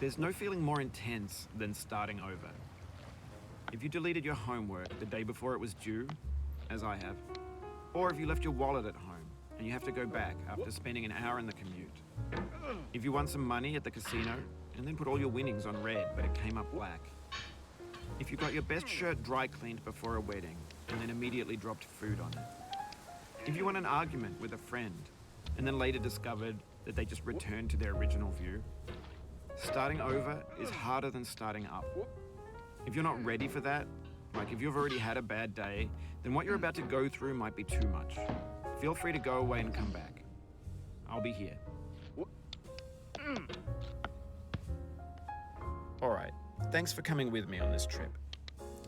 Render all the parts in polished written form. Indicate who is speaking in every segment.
Speaker 1: There's no feeling more intense than starting over. If you deleted your homework the day before it was due, as I have, or if you left your wallet at home and you have to go back after spending an hour in the commute. If you won some money at the casino and then put all your winnings on red but it came up black. If you got your best shirt dry cleaned before a wedding and then immediately dropped food on it. If you won an argument with a friend and then later discovered that they just returned to their original view. Starting over is harder than starting up. If you're not ready for that, like if you've already had a bad day, then what you're about to go through might be too much. Feel free to go away and come back. I'll be here. Alright, thanks for coming with me on this trip.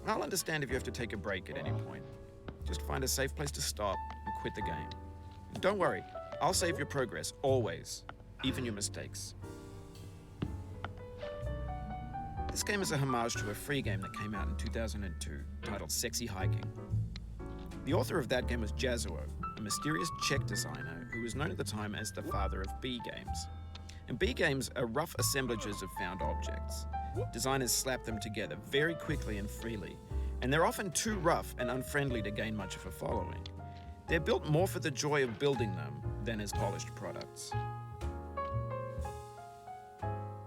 Speaker 1: I'll understand if you have to take a break at any point. Just find a safe place to stop and quit the game. And don't worry, I'll save your progress, always, even your mistakes. This game is a homage to a free game that came out in 2002, titled Sexy Hiking. The author of that game was Jazuo, a mysterious Czech designer who was known at the time as the father of B games. And B games are rough assemblages of found objects. Designers slap them together very quickly and freely, and they're often too rough and unfriendly to gain much of a following. They're built more for the joy of building them than as polished products.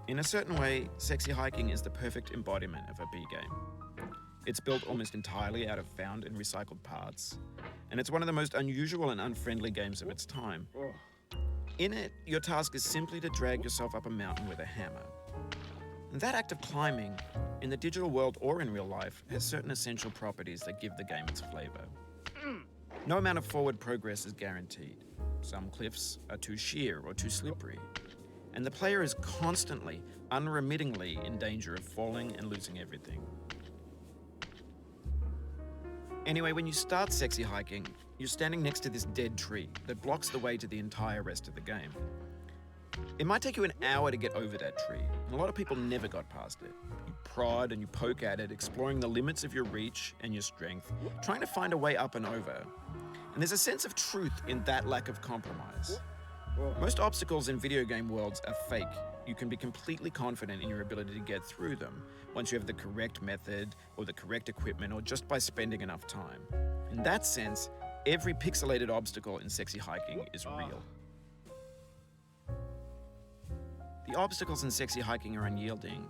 Speaker 1: In a certain way, Sexy Hiking is the perfect embodiment of a B game. It's built almost entirely out of found and recycled parts, and it's one of the most unusual and unfriendly games of its time. In it, your task is simply to drag yourself up a mountain with a hammer. And that act of climbing, in the digital world or in real life, has certain essential properties that give the game its flavor. No amount of forward progress is guaranteed. Some cliffs are too sheer or too slippery. And the player is constantly, unremittingly in danger of falling and losing everything. Anyway, when you start Sexy Hiking, you're standing next to this dead tree that blocks the way to the entire rest of the game. It might take you an hour to get over that tree, and a lot of people never got past it. You prod and you poke at it, exploring the limits of your reach and your strength, trying to find a way up and over. And there's a sense of truth in that lack of compromise. Most obstacles in video game worlds are fake. You can be completely confident in your ability to get through them once you have the correct method or the correct equipment or just by spending enough time. In that sense, every pixelated obstacle in Sexy Hiking is real. The obstacles in Sexy Hiking are unyielding,